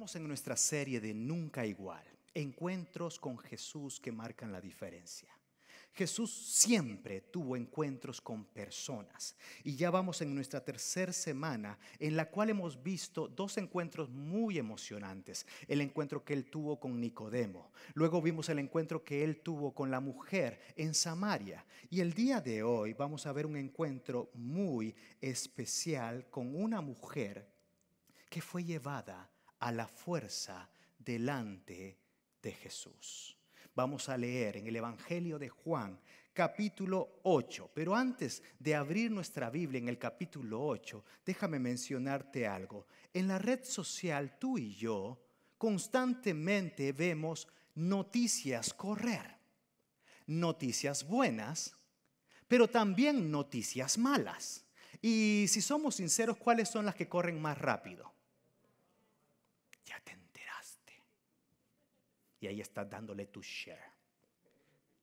Estamos en nuestra serie de Nunca Igual, encuentros con Jesús que marcan la diferencia. Jesús siempre tuvo encuentros con personas y ya vamos en nuestra tercera semana en la cual hemos visto dos encuentros muy emocionantes. El encuentro que él tuvo con Nicodemo, luego vimos el encuentro que él tuvo con la mujer en Samaria y el día de hoy vamos a ver un encuentro muy especial con una mujer que fue llevada a la fuerza delante de Jesús. Vamos a leer en el Evangelio de Juan, capítulo 8. Pero antes de abrir nuestra Biblia en el capítulo 8, déjame mencionarte algo. En la red social, tú y yo constantemente vemos noticias correr. Noticias buenas, pero también noticias malas. Y si somos sinceros, ¿cuáles son las que corren más rápido? Ya te enteraste. Y ahí estás dándole tu share.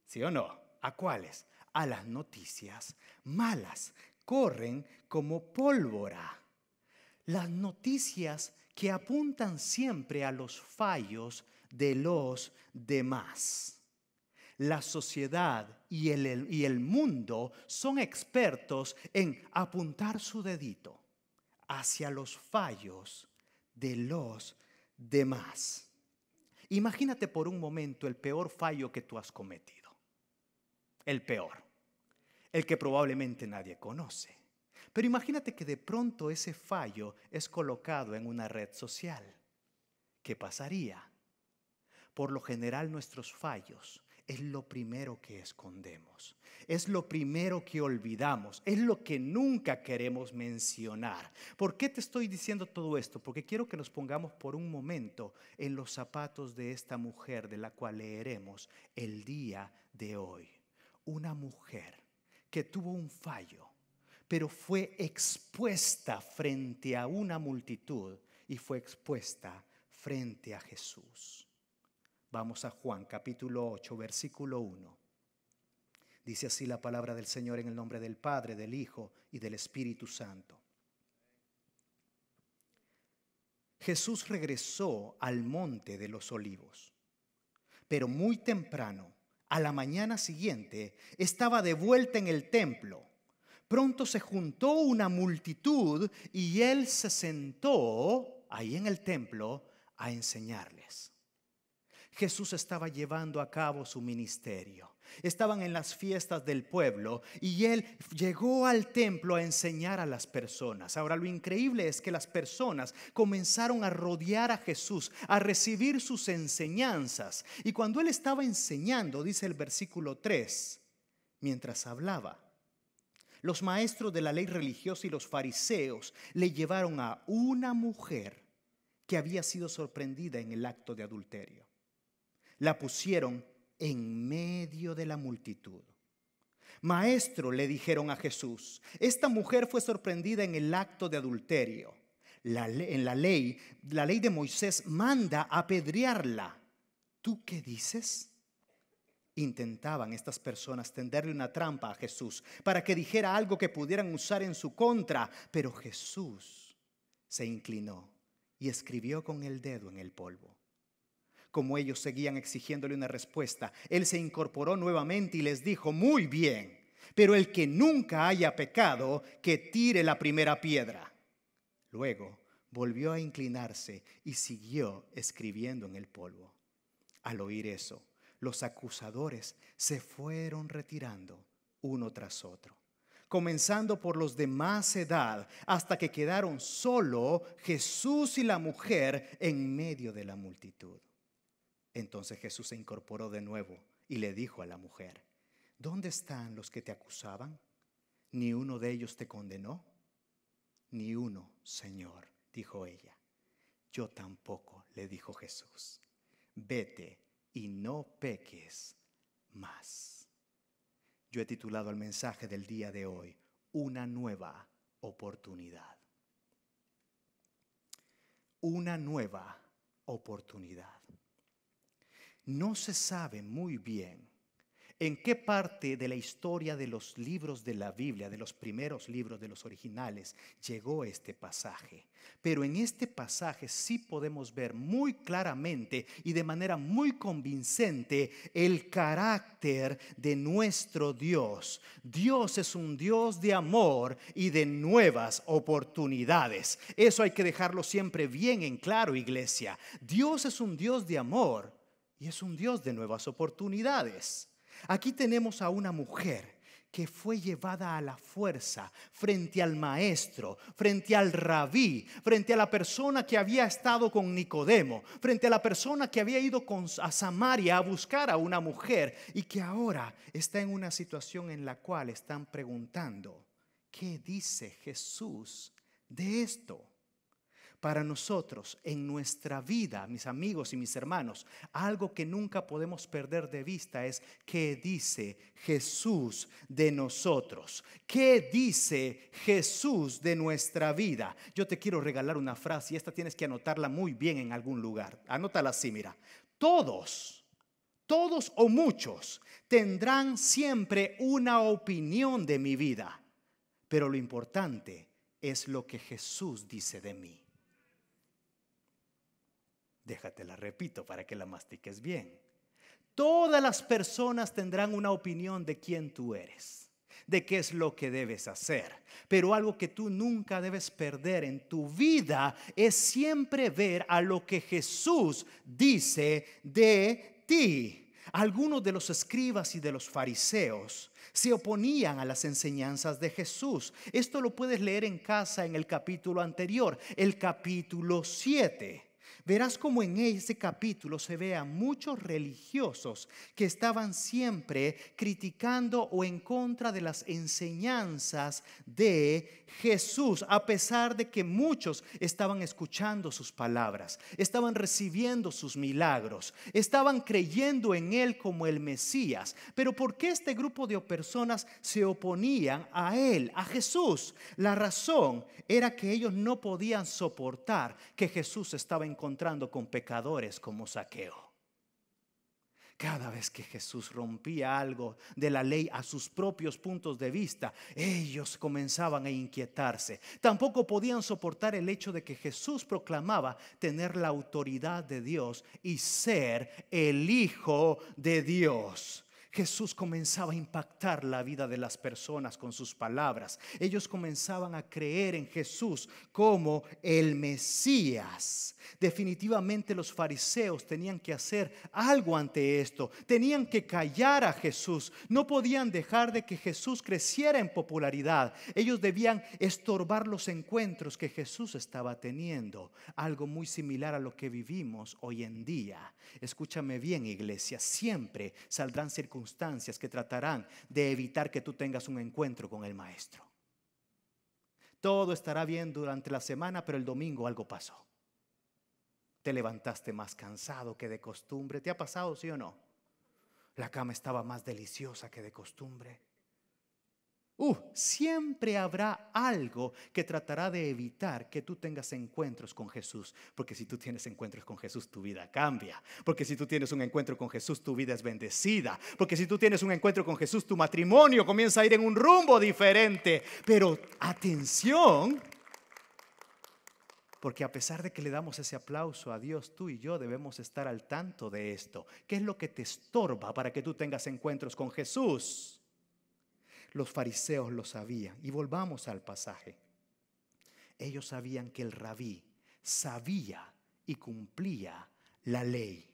¿Sí o no? ¿A cuáles? A las noticias malas. Corren como pólvora. Las noticias que apuntan siempre a los fallos de los demás. La sociedad y el mundo son expertos en apuntar su dedito hacia los fallos de los demás. Imagínate por un momento el peor fallo que tú has cometido. El peor. El que probablemente nadie conoce. Pero imagínate que de pronto ese fallo es colocado en una red social. ¿Qué pasaría? Por lo general nuestros fallos es lo primero que escondemos, es lo primero que olvidamos, es lo que nunca queremos mencionar. ¿Por qué te estoy diciendo todo esto? Porque quiero que nos pongamos por un momento en los zapatos de esta mujer de la cual leeremos el día de hoy. Una mujer que tuvo un fallo, pero fue expuesta frente a una multitud y fue expuesta frente a Jesús. Vamos a Juan capítulo 8, versículo 1. Dice así la palabra del Señor en el nombre del Padre, del Hijo y del Espíritu Santo. Jesús regresó al monte de los olivos, pero muy temprano, a la mañana siguiente, estaba de vuelta en el templo. Pronto se juntó una multitud y él se sentó ahí en el templo a enseñarles. Jesús estaba llevando a cabo su ministerio. Estaban en las fiestas del pueblo y él llegó al templo a enseñar a las personas. Ahora lo increíble es que las personas comenzaron a rodear a Jesús, a recibir sus enseñanzas. Y cuando él estaba enseñando, dice el versículo 3, mientras hablaba, los maestros de la ley religiosa y los fariseos le llevaron a una mujer que había sido sorprendida en el acto de adulterio. La pusieron en medio de la multitud. Maestro, le dijeron a Jesús, esta mujer fue sorprendida en el acto de adulterio. En la ley de Moisés manda apedrearla. ¿Tú qué dices? Intentaban estas personas tenderle una trampa a Jesús para que dijera algo que pudieran usar en su contra. Pero Jesús se inclinó y escribió con el dedo en el polvo. Como ellos seguían exigiéndole una respuesta, él se incorporó nuevamente y les dijo, muy bien, pero el que nunca haya pecado, que tire la primera piedra. Luego volvió a inclinarse y siguió escribiendo en el polvo. Al oír eso, los acusadores se fueron retirando uno tras otro, comenzando por los de más edad, hasta que quedaron solo Jesús y la mujer en medio de la multitud. Entonces Jesús se incorporó de nuevo y le dijo a la mujer, ¿dónde están los que te acusaban? ¿Ni uno de ellos te condenó? Ni uno, Señor, dijo ella. Yo tampoco, le dijo Jesús. Vete y no peques más. Yo he titulado el mensaje del día de hoy, una nueva oportunidad. Una nueva oportunidad. No se sabe muy bien en qué parte de la historia de los libros de la Biblia, de los primeros libros, de los originales, llegó este pasaje. Pero en este pasaje sí podemos ver muy claramente y de manera muy convincente el carácter de nuestro Dios. Dios es un Dios de amor y de nuevas oportunidades. Eso hay que dejarlo siempre bien en claro, iglesia. Dios es un Dios de amor y es un Dios de nuevas oportunidades. Aquí tenemos a una mujer que fue llevada a la fuerza frente al maestro, frente al rabí, frente a la persona que había estado con Nicodemo, frente a la persona que había ido a Samaria a buscar a una mujer y que ahora está en una situación en la cual están preguntando, ¿qué dice Jesús de esto? Para nosotros, en nuestra vida, mis amigos y mis hermanos, algo que nunca podemos perder de vista es qué dice Jesús de nosotros. ¿Qué dice Jesús de nuestra vida? Yo te quiero regalar una frase y esta tienes que anotarla muy bien en algún lugar. Anótala así, mira. Todos o muchos tendrán siempre una opinión de mi vida, pero lo importante es lo que Jesús dice de mí. Déjate la repito para que la mastiques bien. Todas las personas tendrán una opinión de quién tú eres, de qué es lo que debes hacer. Pero algo que tú nunca debes perder en tu vida es siempre ver a lo que Jesús dice de ti. Algunos de los escribas y de los fariseos se oponían a las enseñanzas de Jesús. Esto lo puedes leer en casa en el capítulo anterior, el capítulo 7. Verás como en ese capítulo se ve a muchos religiosos que estaban siempre criticando o en contra de las enseñanzas de Jesús, a pesar de que muchos estaban escuchando sus palabras, estaban recibiendo sus milagros, estaban creyendo en Él como el Mesías. Pero ¿por qué este grupo de personas se oponían a Él, a Jesús? La razón era que ellos no podían soportar que Jesús estaba encontrando con pecadores como Zaqueo. Cada vez que Jesús rompía algo de la ley a sus propios puntos de vista, ellos comenzaban a inquietarse. Tampoco podían soportar el hecho de que Jesús proclamaba tener la autoridad de Dios y ser el Hijo de Dios. Jesús comenzaba a impactar la vida de las personas con sus palabras. Ellos comenzaban a creer en Jesús como el Mesías. Definitivamente los fariseos tenían que hacer algo ante esto. Tenían que callar a Jesús. No podían dejar de que Jesús creciera en popularidad. Ellos debían estorbar los encuentros que Jesús estaba teniendo. Algo muy similar a lo que vivimos hoy en día. Escúchame bien, iglesia. Siempre saldrán circunstancias que tratarán de evitar que tú tengas un encuentro con el Maestro. Todo estará bien durante la semana, pero el domingo algo pasó. Te levantaste más cansado que de costumbre. ¿Te ha pasado, sí o no? La cama estaba más deliciosa que de costumbre. Siempre habrá algo que tratará de evitar que tú tengas encuentros con Jesús. Porque si tú tienes encuentros con Jesús, tu vida cambia. Porque si tú tienes un encuentro con Jesús, tu vida es bendecida. Porque si tú tienes un encuentro con Jesús, tu matrimonio comienza a ir en un rumbo diferente. Pero atención, porque a pesar de que le damos ese aplauso a Dios, tú y yo debemos estar al tanto de esto. ¿Qué es lo que te estorba para que tú tengas encuentros con Jesús? Los fariseos lo sabían. Y volvamos al pasaje. Ellos sabían que el rabí sabía y cumplía la ley.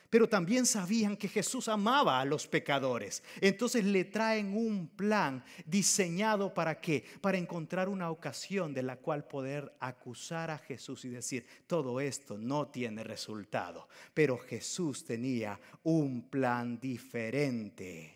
Pero también sabían que Jesús amaba a los pecadores. Entonces le traen un plan diseñado ¿para qué? Para encontrar una ocasión de la cual poder acusar a Jesús y decir, todo esto no tiene resultado. Pero Jesús tenía un plan diferente.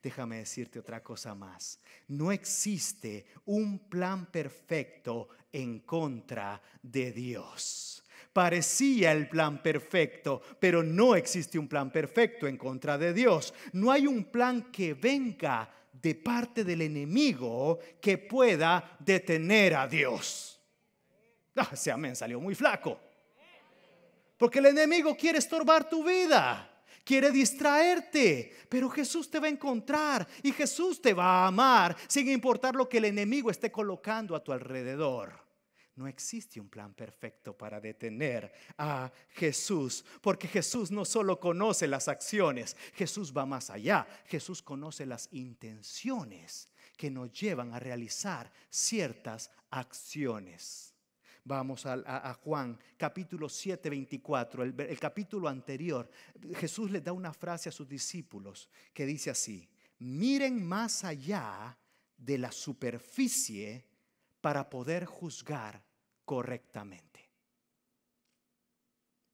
Déjame decirte otra cosa más. No existe un plan perfecto en contra de Dios. Parecía el plan perfecto, pero no existe un plan perfecto en contra de Dios. No hay un plan que venga de parte del enemigo que pueda detener a Dios. Ese amén salió muy flaco. Porque el enemigo quiere estorbar tu vida. quiere distraerte, pero Jesús te va a encontrar y Jesús te va a amar sin importar lo que el enemigo esté colocando a tu alrededor. No existe un plan perfecto para detener a Jesús, porque Jesús no solo conoce las acciones, Jesús va más allá. Jesús conoce las intenciones que nos llevan a realizar ciertas acciones. Vamos a Juan capítulo 7, 24, el capítulo anterior. Jesús le da una frase a sus discípulos que dice así: miren más allá de la superficie para poder juzgar correctamente.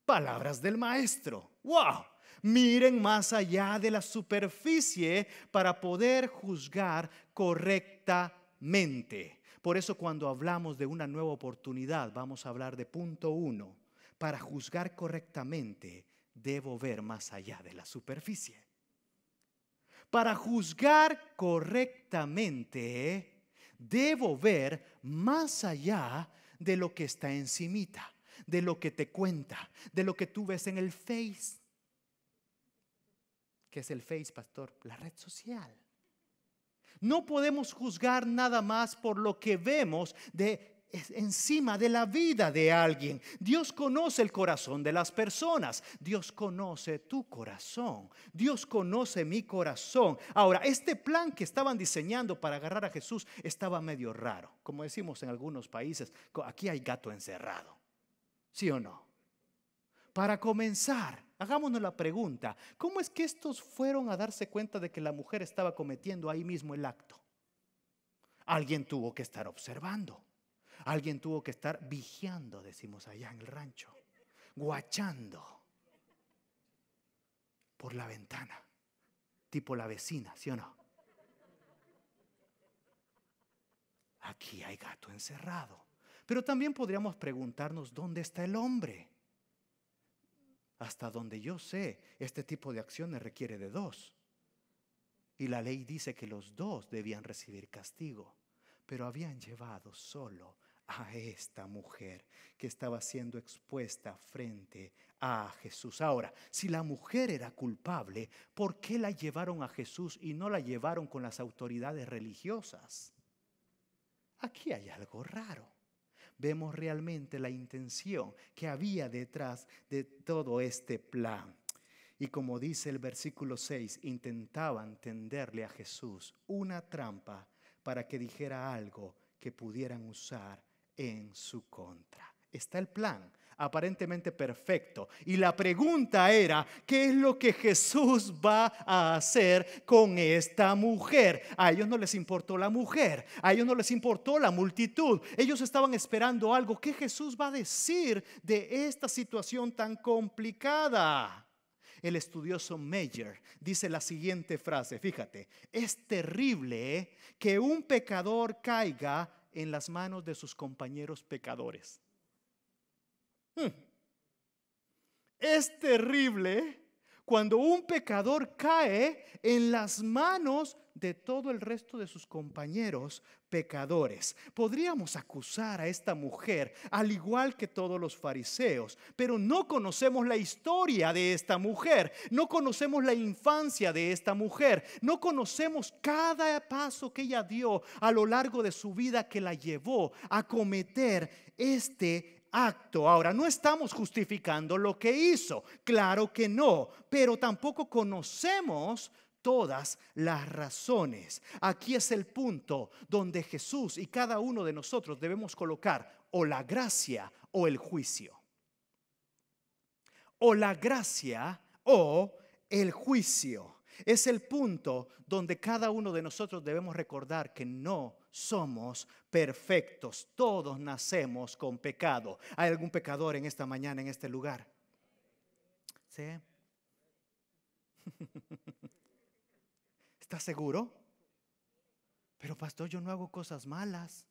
Palabras del maestro. ¡Wow! Miren más allá de la superficie para poder juzgar correctamente. Por eso cuando hablamos de una nueva oportunidad, vamos a hablar de punto 1. Para juzgar correctamente, debo ver más allá de la superficie. Para juzgar correctamente, debo ver más allá de lo que está encimita, de lo que te cuenta, de lo que tú ves en el Face. ¿Qué es el Face, pastor? La red social. No podemos juzgar nada más por lo que vemos encima de la vida de alguien. Dios conoce el corazón de las personas. Dios conoce tu corazón. Dios conoce mi corazón. Ahora, este plan que estaban diseñando para agarrar a Jesús estaba medio raro. Como decimos en algunos países, aquí hay gato encerrado. ¿Sí o no? Para comenzar, hagámonos la pregunta: ¿cómo es que estos fueron a darse cuenta de que la mujer estaba cometiendo ahí mismo el acto? Alguien tuvo que estar observando. Alguien tuvo que estar vigiando, decimos allá en el rancho, guachando por la ventana, tipo la vecina, ¿sí o no? Aquí hay gato encerrado. Pero también podríamos preguntarnos: ¿dónde está el hombre? Hasta donde yo sé, este tipo de acciones requiere de 2. Y la ley dice que los 2 debían recibir castigo. Pero habían llevado solo a esta mujer que estaba siendo expuesta frente a Jesús. Ahora, si la mujer era culpable, ¿por qué la llevaron a Jesús y no la llevaron con las autoridades religiosas? Aquí hay algo raro. Vemos realmente la intención que había detrás de todo este plan. Y como dice el versículo 6, intentaban tenderle a Jesús una trampa para que dijera algo que pudieran usar en su contra. Está el plan, aparentemente perfecto. Y la pregunta era: ¿qué es lo que Jesús va a hacer con esta mujer? A ellos no les importó la mujer, a ellos no les importó la multitud. Ellos estaban esperando algo. ¿Qué Jesús va a decir de esta situación tan complicada? El estudioso Meyer dice la siguiente frase, fíjate: es terrible que un pecador caiga en las manos de sus compañeros pecadores. Es terrible cuando un pecador cae en las manos de todo el resto de sus compañeros pecadores. Podríamos acusar a esta mujer al igual que todos los fariseos, pero no conocemos la historia de esta mujer, no conocemos la infancia de esta mujer, no conocemos cada paso que ella dio a lo largo de su vida que la llevó a cometer este acto. Ahora, no estamos justificando lo que hizo, claro que no, pero tampoco conocemos todas las razones. Aquí es el punto donde Jesús y cada uno de nosotros debemos colocar o la gracia o el juicio. O la gracia o el juicio. Es el punto donde cada uno de nosotros debemos recordar que no somos perfectos. Todos nacemos con pecado. ¿Hay algún pecador en esta mañana, en este lugar? ¿Sí? ¿Estás seguro? Pero pastor, yo no hago cosas malas.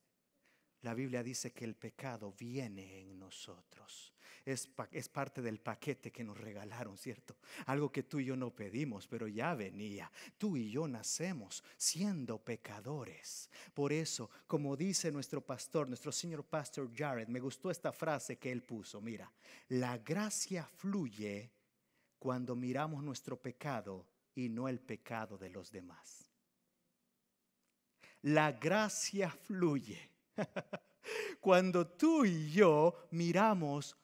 La Biblia dice que el pecado viene en nosotros. Es parte del paquete que nos regalaron, ¿cierto? Algo que tú y yo no pedimos, pero ya venía. Tú y yo nacemos siendo pecadores. Por eso, como dice nuestro pastor, nuestro señor pastor Jared, me gustó esta frase que él puso. Mira, la gracia fluye cuando miramos nuestro pecado y no el pecado de los demás. La gracia fluye cuando tú y yo miramos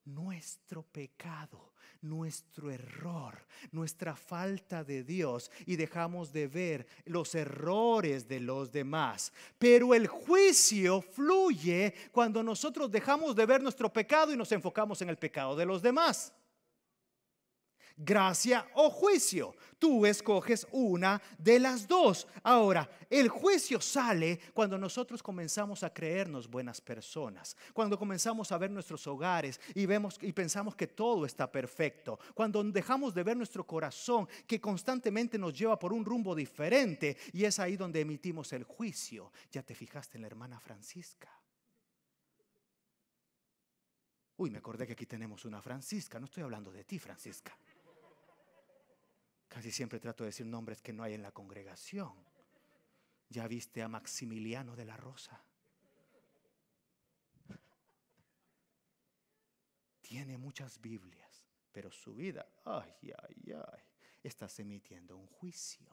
nuestro pecado, nuestro error, nuestra falta de Dios y dejamos de ver los errores de los demás. Pero el juicio fluye cuando nosotros dejamos de ver nuestro pecado y nos enfocamos en el pecado de los demás. Gracia o juicio. Tú escoges una de las dos. Ahora, el juicio sale cuando nosotros comenzamos a creernos buenas personas, cuando comenzamos a ver nuestros hogares y vemos y pensamos que todo está perfecto, cuando dejamos de ver nuestro corazón que constantemente nos lleva por un rumbo diferente, y es ahí donde emitimos el juicio. ¿Ya te fijaste en la hermana Francisca? Uy, me acordé que aquí tenemos una Francisca. No estoy hablando de ti, Francisca. Casi siempre trato de decir nombres que no hay en la congregación. ¿Ya viste a Maximiliano de la Rosa? Tiene muchas Biblias, pero su vida, estás emitiendo un juicio.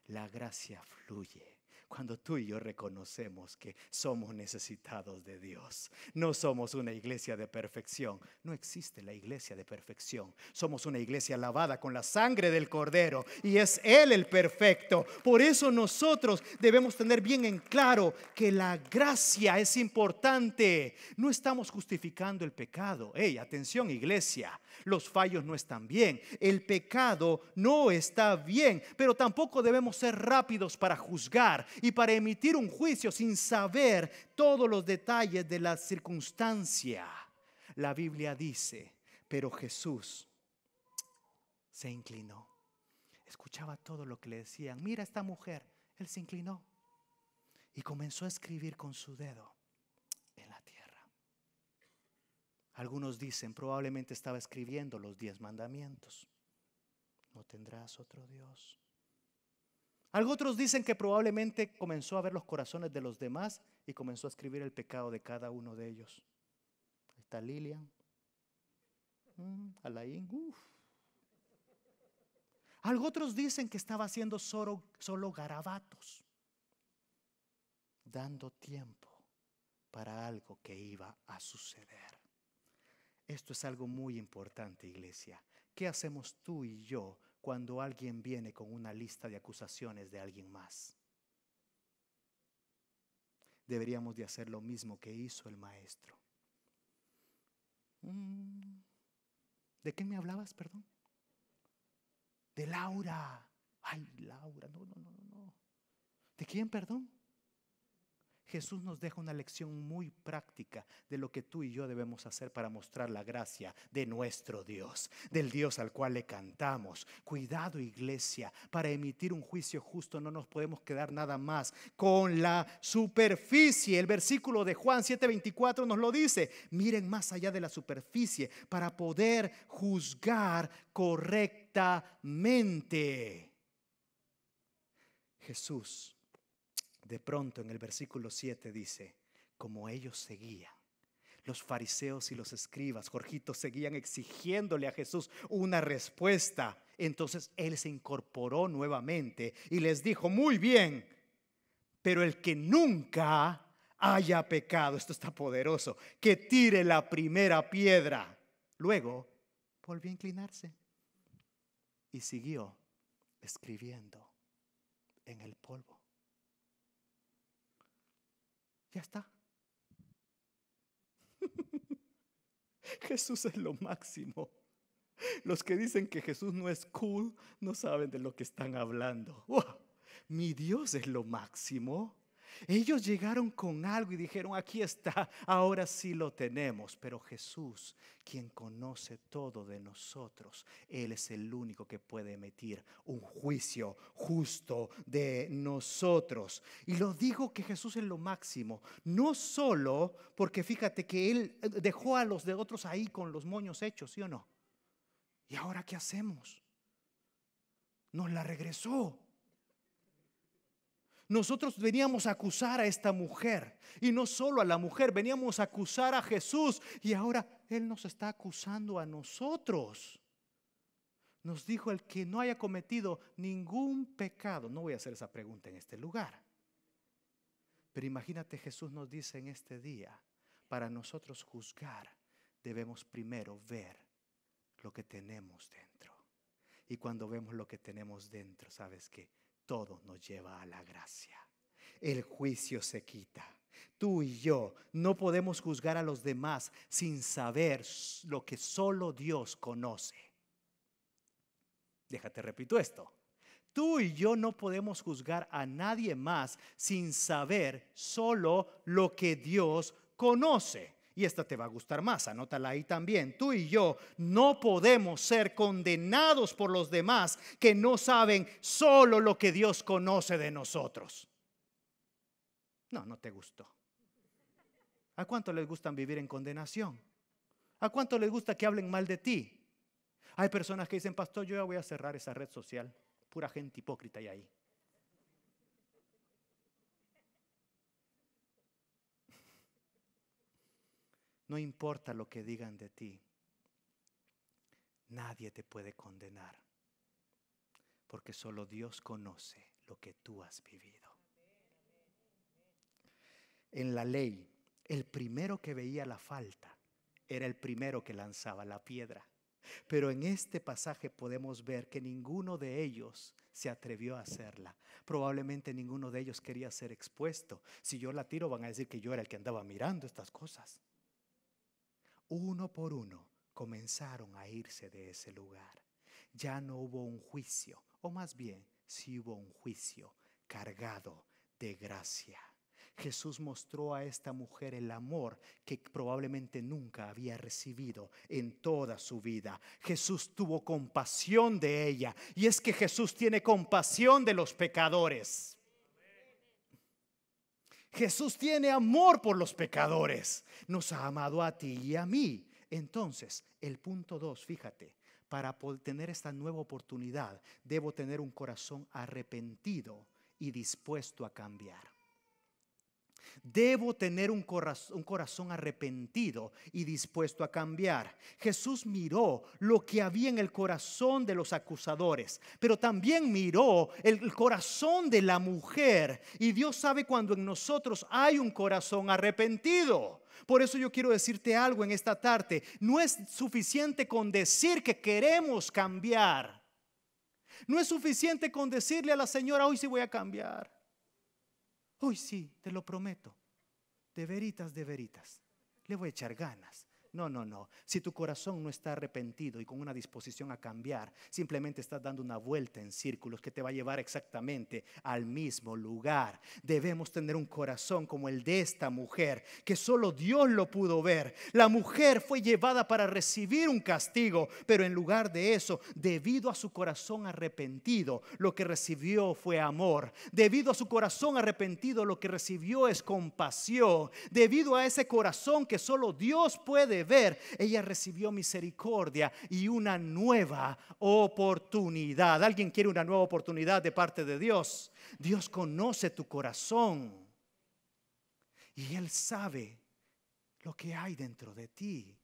La gracia fluye cuando tú y yo reconocemos que somos necesitados de Dios. No somos una iglesia de perfección. No existe la iglesia de perfección. Somos una iglesia lavada con la sangre del Cordero y es Él el perfecto. Por eso nosotros debemos tener bien en claro que la gracia es importante. No estamos justificando el pecado. Atención, iglesia. Los fallos no están bien. El pecado no está bien, pero tampoco debemos ser rápidos para juzgar y para emitir un juicio sin saber todos los detalles de la circunstancia. La Biblia dice, pero Jesús se inclinó. Escuchaba todo lo que le decían. Mira esta mujer. Él se inclinó y comenzó a escribir con su dedo en la tierra. Algunos dicen, probablemente estaba escribiendo los 10 mandamientos. No tendrás otro Dios. Otros dicen que probablemente comenzó a ver los corazones de los demás y comenzó a escribir el pecado de cada uno de ellos. Ahí está Lilian, Alain. Otros dicen que estaba haciendo solo garabatos, dando tiempo para algo que iba a suceder. Esto es algo muy importante, iglesia. ¿Qué hacemos tú y yo cuando alguien viene con una lista de acusaciones de alguien más? Deberíamos de hacer lo mismo que hizo el maestro. ¿De qué me hablabas, perdón? De Laura. Ay, Laura, no. ¿De quién, perdón? Jesús nos deja una lección muy práctica de lo que tú y yo debemos hacer para mostrar la gracia de nuestro Dios, del Dios al cual le cantamos. Cuidado, iglesia, para emitir un juicio justo no nos podemos quedar nada más con la superficie. El versículo de Juan 7:24 nos lo dice. Miren más allá de la superficie para poder juzgar correctamente. Jesús de pronto en el versículo 7 dice, como ellos seguían, los fariseos y los escribas, Jorgito, seguían exigiéndole a Jesús una respuesta. Entonces Él se incorporó nuevamente y les dijo, muy bien, pero el que nunca haya pecado, esto está poderoso, que tire la primera piedra. Luego volvió a inclinarse y siguió escribiendo en el polvo. Ya está. Jesús es lo máximo. Los que dicen que Jesús no es cool no saben de lo que están hablando. ¡Wow! Mi Dios es lo máximo. Ellos llegaron con algo y dijeron, aquí está, ahora sí lo tenemos. Pero Jesús, quien conoce todo de nosotros, Él es el único que puede emitir un juicio justo de nosotros. Y lo digo que Jesús es lo máximo, no solo porque fíjate que Él dejó a los de otros ahí con los moños hechos, ¿sí o no? ¿Y ahora qué hacemos? Nos la regresó. Nosotros veníamos a acusar a esta mujer y no solo a la mujer, veníamos a acusar a Jesús y ahora Él nos está acusando a nosotros. Nos dijo el que no haya cometido ningún pecado. No voy a hacer esa pregunta en este lugar. Pero imagínate, Jesús nos dice en este día, para nosotros juzgar, debemos primero ver lo que tenemos dentro. Y cuando vemos lo que tenemos dentro, sabes que todo nos lleva a la gracia. El juicio se quita. Tú y yo no podemos juzgar a los demás sin saber lo que solo Dios conoce. Déjate, repito esto. Tú y yo no podemos juzgar a nadie más sin saber solo lo que Dios conoce. Y esta te va a gustar más, anótala ahí también. Tú y yo no podemos ser condenados por los demás que no saben solo lo que Dios conoce de nosotros. No te gustó. ¿A cuánto les gusta vivir en condenación? ¿A cuánto les gusta que hablen mal de ti? Hay personas que dicen, pastor, yo ya voy a cerrar esa red social. Pura gente hipócrita hay ahí. No importa lo que digan de ti, nadie te puede condenar, porque solo Dios conoce lo que tú has vivido. En la ley, el primero que veía la falta era el primero que lanzaba la piedra. Pero en este pasaje podemos ver que ninguno de ellos se atrevió a hacerla. Probablemente ninguno de ellos quería ser expuesto. Si yo la tiro, van a decir que yo era el que andaba mirando estas cosas. Uno por uno comenzaron a irse de ese lugar. Ya no hubo un juicio, o más bien, sí hubo un juicio cargado de gracia. Jesús mostró a esta mujer el amor que probablemente nunca había recibido en toda su vida. Jesús tuvo compasión de ella, y es que Jesús tiene compasión de los pecadores. Jesús tiene amor por los pecadores. Nos ha amado a ti y a mí. Entonces, el punto 2, fíjate, para tener esta nueva oportunidad, debo tener un corazón arrepentido y dispuesto a cambiar. Debo tener un corazón arrepentido y dispuesto a cambiar. Jesús miró lo que había en el corazón de los acusadores, pero también miró el corazón de la mujer. Y Dios sabe cuando en nosotros hay un corazón arrepentido. Por eso yo quiero decirte algo en esta tarde. No es suficiente con decir que queremos cambiar. No es suficiente con decirle a la señora, hoy sí voy a cambiar. Hoy sí, te lo prometo. De veritas, le voy a echar ganas. No. Si tu corazón no está arrepentido y con una disposición a cambiar, simplemente estás dando una vuelta en círculos que te va a llevar exactamente al mismo lugar. Debemos tener un corazón como el de esta mujer, que solo Dios lo pudo ver. La mujer fue llevada para recibir un castigo, pero en lugar de eso, debido a su corazón arrepentido, lo que recibió fue amor. Debido a su corazón arrepentido, lo que recibió es compasión. Debido a ese corazón que solo Dios puede ver, ella recibió misericordia y una nueva oportunidad. ¿Alguien quiere una nueva oportunidad de parte de Dios? Dios conoce tu corazón y Él sabe lo que hay dentro de ti.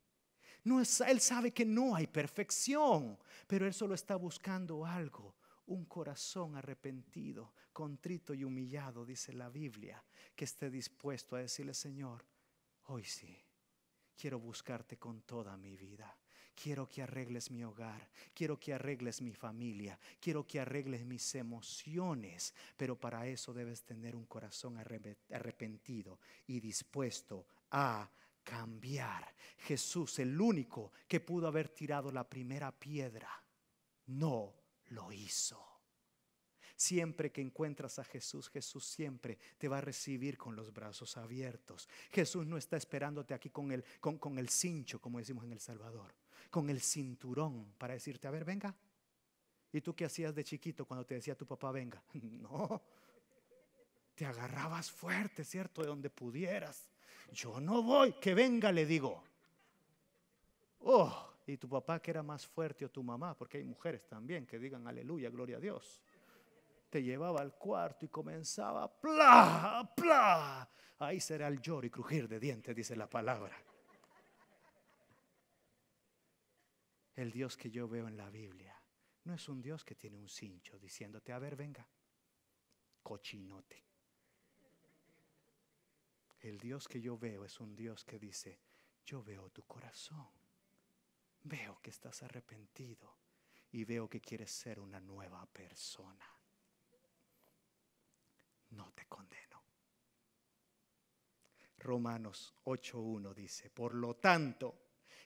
Él sabe que no hay perfección, pero Él solo está buscando algo, un corazón arrepentido, contrito y humillado, dice la Biblia, que esté dispuesto a decirle, Señor, hoy sí. Quiero buscarte con toda mi vida. Quiero que arregles mi hogar. Quiero que arregles mi familia. Quiero que arregles mis emociones. Pero para eso debes tener un corazón arrepentido y dispuesto a cambiar. Jesús, el único que pudo haber tirado la primera piedra, no lo hizo. Siempre que encuentras a Jesús, Jesús siempre te va a recibir con los brazos abiertos. Jesús no está esperándote aquí con el cincho, como decimos en El Salvador, con el cinturón para decirte, a ver, venga. ¿Y tú qué hacías de chiquito cuando te decía tu papá, venga? No, te agarrabas fuerte, ¿cierto? De donde pudieras. Yo no voy, que venga, le digo. Oh, y tu papá que era más fuerte o tu mamá, porque hay mujeres también que digan aleluya, gloria a Dios. Te llevaba al cuarto y comenzaba ¡plá! ¡Plá! Ahí será el lloro y crujir de dientes, dice la palabra. El Dios que yo veo en la Biblia no es un Dios que tiene un cincho diciéndote, a ver, venga, cochinote. El Dios que yo veo es un Dios que dice, yo veo tu corazón, veo que estás arrepentido y veo que quieres ser una nueva persona. No te condeno. Romanos 8:1 dice, por lo tanto,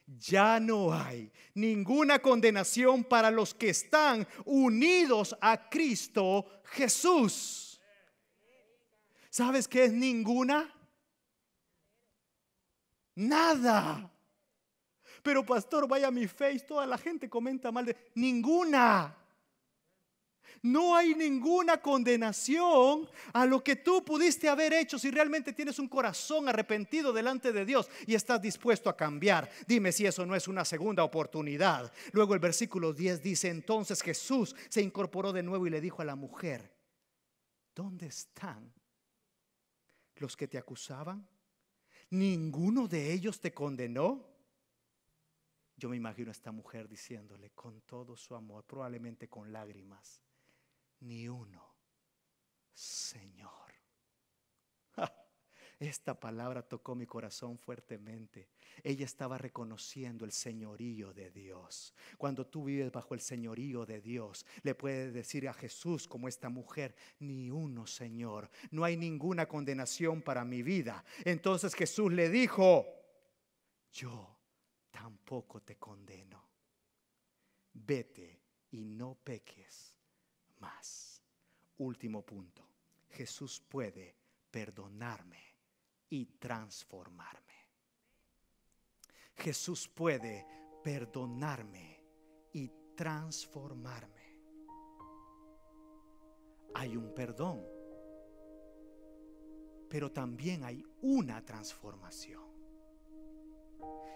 ya no hay ninguna condenación para los que están unidos a Cristo Jesús. ¿Sabes qué es ninguna? Nada. Pero pastor, vaya a mi Face, toda la gente comenta mal de ninguna. No hay ninguna condenación a lo que tú pudiste haber hecho si realmente tienes un corazón arrepentido delante de Dios y estás dispuesto a cambiar. Dime si eso no es una segunda oportunidad. Luego el versículo 10 dice, entonces Jesús se incorporó de nuevo y le dijo a la mujer, ¿dónde están los que te acusaban? ¿Ninguno de ellos te condenó? Yo me imagino a esta mujer diciéndole con todo su amor, probablemente con lágrimas, ni uno, Señor. Esta palabra tocó mi corazón fuertemente. Ella estaba reconociendo el señorío de Dios. Cuando tú vives bajo el señorío de Dios, le puedes decir a Jesús como esta mujer, ni uno, Señor. No hay ninguna condenación para mi vida. Entonces Jesús le dijo, yo tampoco te condeno. Vete y no peques más. Último punto. Jesús puede perdonarme y transformarme. Jesús puede perdonarme y transformarme. Hay un perdón, pero también hay una transformación.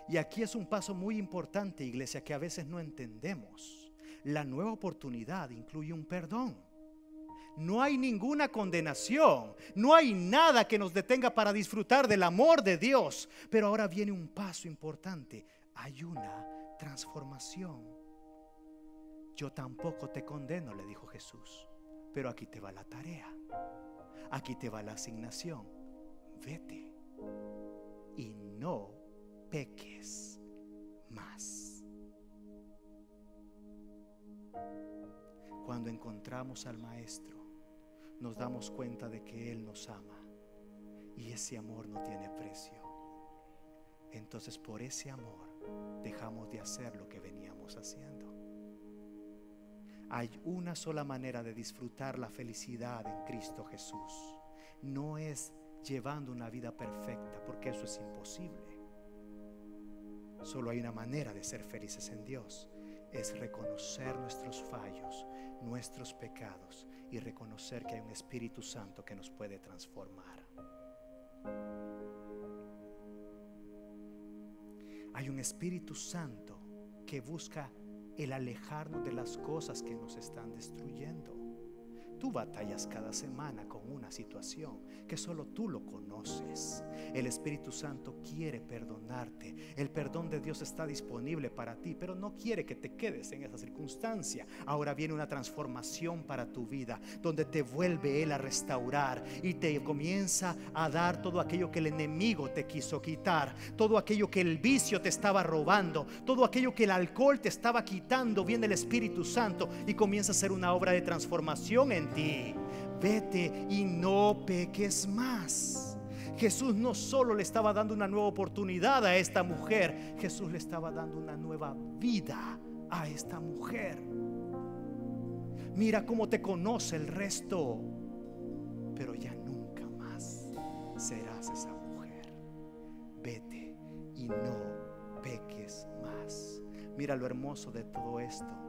Y aquí es un paso muy importante, iglesia, que a veces no entendemos. La nueva oportunidad incluye un perdón. No hay ninguna condenación, no hay nada que nos detenga para disfrutar del amor de Dios. Pero ahora viene un paso importante. Hay una transformación. Yo tampoco te condeno, le dijo Jesús, pero aquí te va la tarea. Aquí te va la asignación. Vete y no peques más. Cuando encontramos al Maestro, nos damos cuenta de que Él nos ama y ese amor no tiene precio. Entonces por ese amor dejamos de hacer lo que veníamos haciendo. Hay una sola manera de disfrutar la felicidad en Cristo Jesús. No es llevando una vida perfecta, porque eso es imposible. Solo hay una manera de ser felices en Dios. Es reconocer nuestros fallos, nuestros pecados y reconocer que hay un Espíritu Santo que nos puede transformar. Hay un Espíritu Santo que busca el alejarnos de las cosas que nos están destruyendo. Tú batallas cada semana con una situación que solo tú lo conoces. El Espíritu Santo quiere perdonarte. El perdón de Dios está disponible para ti, pero no quiere que te quedes en esa circunstancia. Ahora viene una transformación para tu vida, donde te vuelve Él a restaurar y te comienza a dar todo aquello que el enemigo te quiso quitar, todo aquello que el vicio te estaba robando, todo aquello que el alcohol te estaba quitando. Viene el Espíritu Santo y comienza a hacer una obra de transformación en ti. Vete y no peques más. Jesús no solo le estaba dando una nueva oportunidad a esta mujer, Jesús le estaba dando una nueva vida a esta mujer. Mira cómo te conoce el resto, pero ya nunca más serás esa mujer. Vete y no peques más. Mira lo hermoso de todo esto.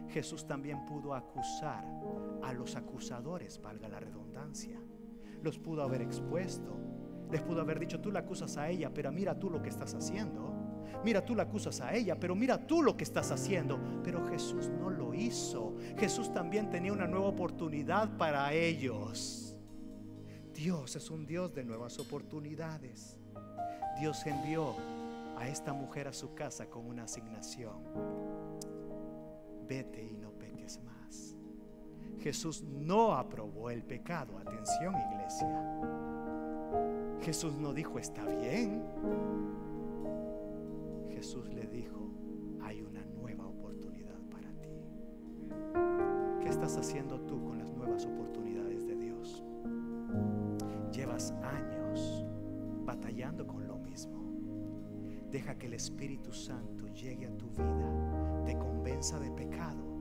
Jesús también pudo acusar a los acusadores, valga la redundancia. Los pudo haber expuesto. Les pudo haber dicho, tú la acusas a ella, pero mira tú lo que estás haciendo. Mira, tú la acusas a ella, pero mira tú lo que estás haciendo. Pero Jesús no lo hizo. Jesús también tenía una nueva oportunidad para ellos. Dios es un Dios de nuevas oportunidades. Dios envió a esta mujer a su casa con una asignación. vete y no peques más. Jesús no aprobó el pecado. Atención, iglesia. Jesús no dijo está bien. Jesús le dijo hay una nueva oportunidad para ti. ¿Qué estás haciendo tú con las nuevas oportunidades de Dios? Llevas años batallando con lo mismo. Deja que el Espíritu Santo llegue a tu vida, te convenza de pecado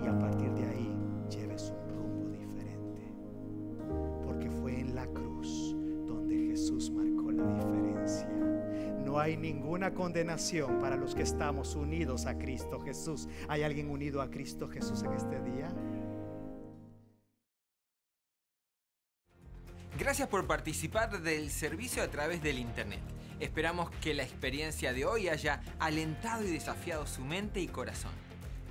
y a partir de ahí lleves un rumbo diferente. Porque fue en la cruz donde Jesús marcó la diferencia. No hay ninguna condenación para los que estamos unidos a Cristo Jesús. ¿Hay alguien unido a Cristo Jesús en este día? Gracias por participar del servicio a través del internet. Esperamos que la experiencia de hoy haya alentado y desafiado su mente y corazón.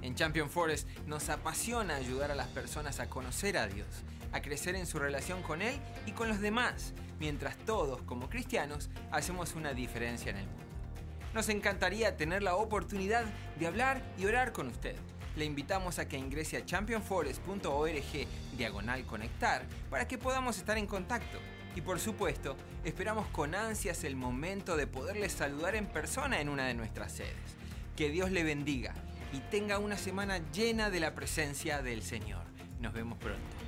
En Champion Forest nos apasiona ayudar a las personas a conocer a Dios, a crecer en su relación con Él y con los demás, mientras todos, como cristianos, hacemos una diferencia en el mundo. Nos encantaría tener la oportunidad de hablar y orar con usted. Le invitamos a que ingrese a championforest.org/conectar para que podamos estar en contacto. Y por supuesto, esperamos con ansias el momento de poderles saludar en persona en una de nuestras sedes. Que Dios le bendiga y tenga una semana llena de la presencia del Señor. Nos vemos pronto.